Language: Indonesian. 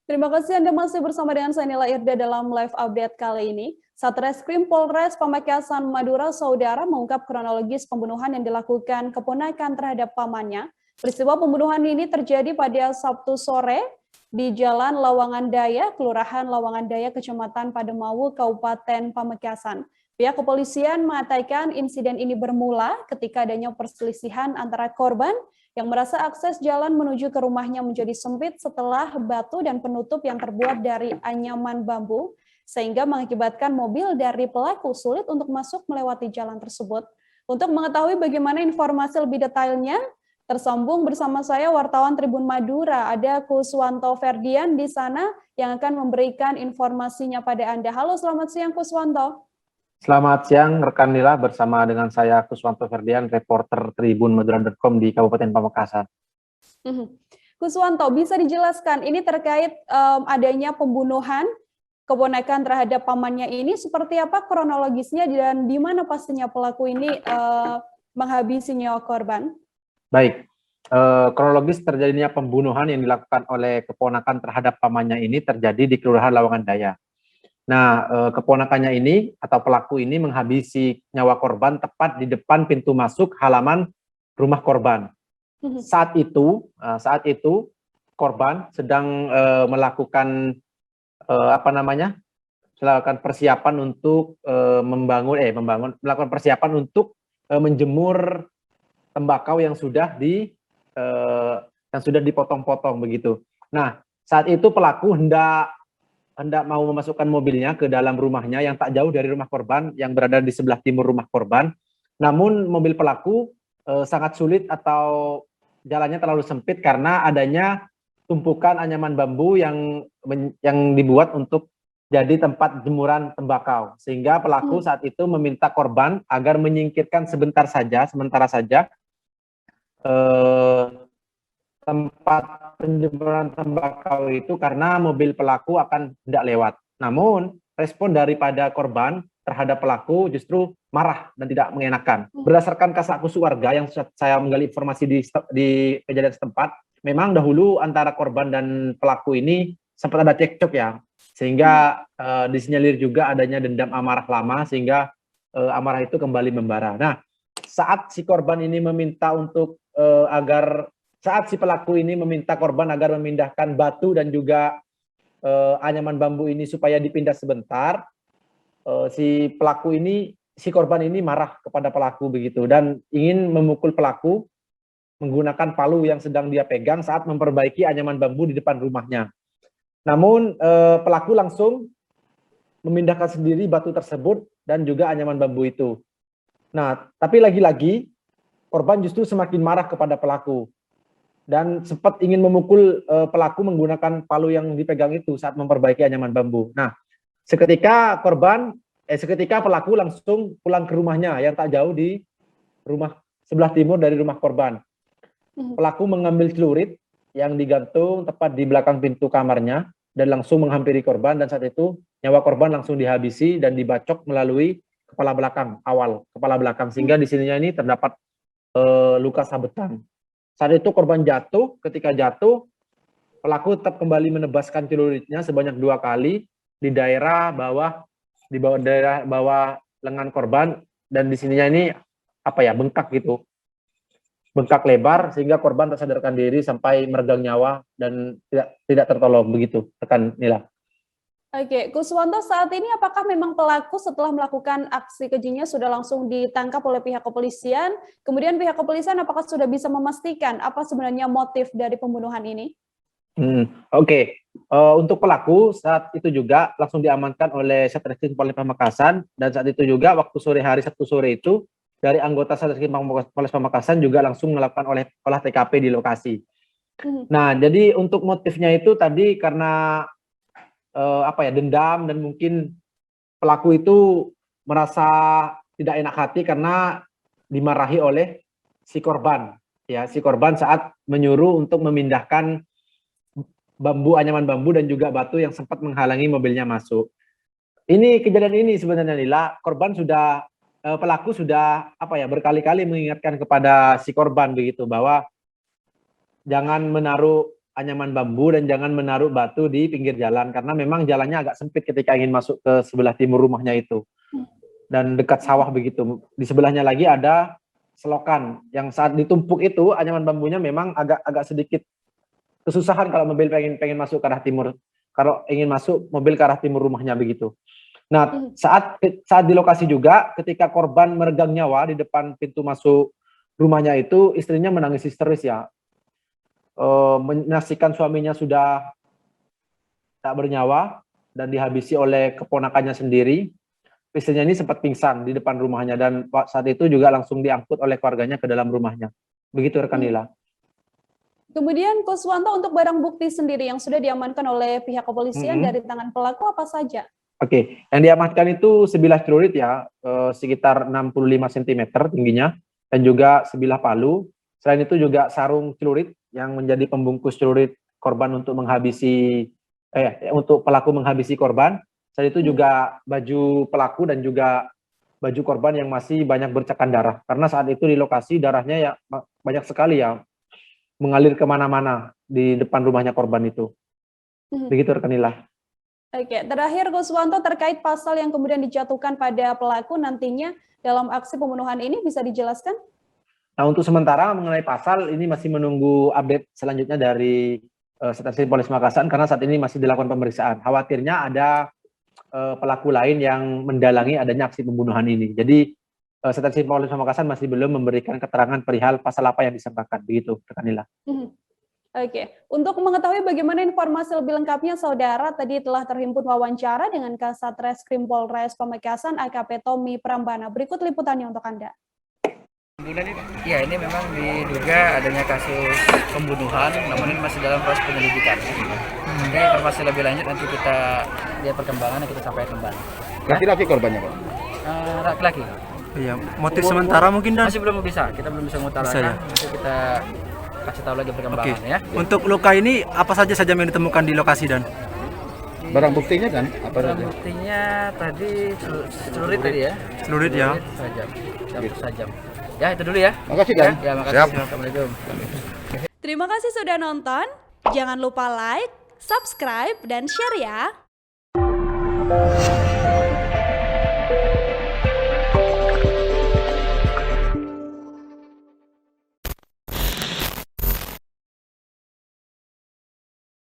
Terima kasih Anda masih bersama dengan saya Nila Irda dalam live update kali ini. Satreskrim Polres Pamekasan Madura, Saudara, mengungkap kronologis pembunuhan yang dilakukan keponakan terhadap pamannya. Peristiwa pembunuhan ini terjadi pada Sabtu sore di Jalan Lawangan Daya, Kelurahan Lawangan Daya, Kecamatan Pademawu, Kabupaten Pamekasan. Pihak kepolisian mengatakan insiden ini bermula ketika adanya perselisihan antara korban yang merasa akses jalan menuju ke rumahnya menjadi sempit setelah batu dan penutup yang terbuat dari anyaman bambu, sehingga mengakibatkan mobil dari pelaku sulit untuk masuk melewati jalan tersebut. Untuk mengetahui bagaimana informasi lebih detailnya, tersambung bersama saya wartawan Tribun Madura, ada Kuswanto Ferdian di sana yang akan memberikan informasinya pada Anda. Halo, selamat siang Kuswanto. Selamat siang, rekan Nila, bersama dengan saya Kuswanto Ferdian, reporter Tribun Madura.com di Kabupaten Pamekasan. Kuswanto, bisa dijelaskan ini terkait adanya pembunuhan keponakan terhadap pamannya ini, seperti apa kronologisnya dan di mana pastinya pelaku ini menghabisi nyawa korban? Baik, kronologis terjadinya pembunuhan yang dilakukan oleh keponakan terhadap pamannya ini terjadi di Kelurahan Lawangan Daya. Nah, keponakannya ini atau pelaku ini menghabisi nyawa korban tepat di depan pintu masuk halaman rumah korban. Saat itu korban sedang melakukan melakukan persiapan untuk melakukan persiapan untuk menjemur tembakau yang sudah dipotong-potong begitu. Nah, saat itu pelaku hendak mau memasukkan mobilnya ke dalam rumahnya yang tak jauh dari rumah korban yang berada di sebelah timur rumah korban. Namun mobil pelaku sangat sulit atau jalannya terlalu sempit karena adanya tumpukan anyaman bambu yang dibuat untuk jadi tempat jemuran tembakau. Sehingga pelaku saat itu meminta korban agar menyingkirkan sementara saja tempat penjemuran tembakau itu karena mobil pelaku akan hendak lewat. Namun respon daripada korban terhadap pelaku justru marah dan tidak mengenakan. Berdasarkan kasakusuk warga yang saya menggali informasi di kejadian setempat, memang dahulu antara korban dan pelaku ini sempat ada cekcok ya, sehingga disinyalir juga adanya dendam amarah lama sehingga amarah itu kembali membara. Nah, saat si korban ini meminta untuk saat si pelaku ini meminta korban agar memindahkan batu dan juga anyaman bambu ini supaya dipindah sebentar, si korban ini marah kepada pelaku begitu dan ingin memukul pelaku menggunakan palu yang sedang dia pegang saat memperbaiki anyaman bambu di depan rumahnya. Namun pelaku langsung memindahkan sendiri batu tersebut dan juga anyaman bambu itu. Nah, tapi lagi-lagi korban justru semakin marah kepada pelaku dan sempat ingin memukul pelaku menggunakan palu yang dipegang itu saat memperbaiki anyaman bambu. Nah, seketika pelaku langsung pulang ke rumahnya yang tak jauh di rumah sebelah timur dari rumah korban. Pelaku mengambil celurit yang digantung tepat di belakang pintu kamarnya dan langsung menghampiri korban, dan saat itu nyawa korban langsung dihabisi dan dibacok melalui kepala belakang, sehingga di sininya ini terdapat luka sabetan. Saat itu korban jatuh, ketika jatuh pelaku tetap kembali menebaskan celuritnya sebanyak 2 kali di daerah bawah lengan korban, dan di sininya ini bengkak gitu. Bengkak lebar sehingga korban tak sadarkan diri sampai meregang nyawa dan tidak tertolong begitu, rekan Nila. Oke, Kuswanto, saat ini apakah memang pelaku setelah melakukan aksi kejinya sudah langsung ditangkap oleh pihak kepolisian? Kemudian pihak kepolisian apakah sudah bisa memastikan apa sebenarnya motif dari pembunuhan ini? Oke. Untuk pelaku saat itu juga langsung diamankan oleh Satreskrim Polres Pamekasan, dan saat itu juga waktu Sabtu sore itu dari anggota Satreskrim Polres Pamekasan juga langsung melakukan olah TKP di lokasi. Nah, jadi untuk motifnya itu tadi karena dendam, dan mungkin pelaku itu merasa tidak enak hati karena dimarahi oleh si korban saat menyuruh untuk memindahkan anyaman bambu dan juga batu yang sempat menghalangi mobilnya masuk. Kejadian ini sebenarnya Lila, pelaku sudah berkali-kali mengingatkan kepada si korban begitu bahwa jangan menaruh anyaman bambu dan jangan menaruh batu di pinggir jalan karena memang jalannya agak sempit ketika ingin masuk ke sebelah timur rumahnya itu dan dekat sawah begitu. Di sebelahnya lagi ada selokan yang saat ditumpuk itu anyaman bambunya memang agak sedikit kesusahan kalau mobil pengen masuk ke arah timur. Kalau ingin masuk mobil ke arah timur rumahnya begitu. Nah, saat di lokasi juga ketika korban meregang nyawa di depan pintu masuk rumahnya itu istrinya menangis histeris ya. Menyaksikan suaminya sudah tak bernyawa dan dihabisi oleh keponakannya sendiri. Istrinya ini sempat pingsan di depan rumahnya dan saat itu juga langsung diangkut oleh keluarganya ke dalam rumahnya. Begitu rekan Nila. Kemudian Kuswanto, untuk barang bukti sendiri yang sudah diamankan oleh pihak kepolisian dari tangan pelaku apa saja? Oke, yang diamankan itu sebilah celurit ya, sekitar 65 cm tingginya dan juga sebilah palu. Selain itu juga sarung celurit yang menjadi pembungkus celurit korban untuk untuk pelaku menghabisi korban. Selain itu juga baju pelaku dan juga baju korban yang masih banyak bercakan darah. Karena saat itu di lokasi darahnya ya banyak sekali ya mengalir kemana-mana di depan rumahnya korban itu. Begitu rekan Nila. Oke, terakhir Kuswanto, terkait pasal yang kemudian dijatuhkan pada pelaku nantinya dalam aksi pembunuhan ini bisa dijelaskan? Nah, untuk sementara mengenai pasal ini masih menunggu update selanjutnya dari Satreskrim Polres Makassar karena saat ini masih dilakukan pemeriksaan. Khawatirnya ada pelaku lain yang mendalangi adanya aksi pembunuhan ini. Jadi Satreskrim Polres Makassar masih belum memberikan keterangan perihal pasal apa yang disangkakan. Begitu, rekan Nila. Oke, untuk mengetahui bagaimana informasi lebih lengkapnya, Saudara, tadi telah terhimpun wawancara dengan Kasat Reskrim Polres Pamekasan AKP Tommy Prambana. Berikut liputannya untuk Anda. Ya, ini memang diduga adanya kasus pembunuhan, namun ini masih dalam proses penyelidikan. Jadi informasi lebih lanjut nanti kita lihat perkembangannya, kita sampaikan kembali. Laki-laki korbannya, Pak? Laki-laki. Iya, motif sementara mungkin dan masih belum bisa, kita belum bisa mengutarakan. Ya? Nanti kita kasih tahu lagi perkembangan ya. Untuk luka ini apa saja sajam yang ditemukan di lokasi dan? Barang buktinya kan? Barang buktinya tadi celurit tadi ya. Celurit ya. Sajam. Ya, itu dulu ya. Makasih kan? Ya, makasih. Assalamualaikum. Terima kasih sudah nonton. Jangan lupa like, subscribe, dan share ya.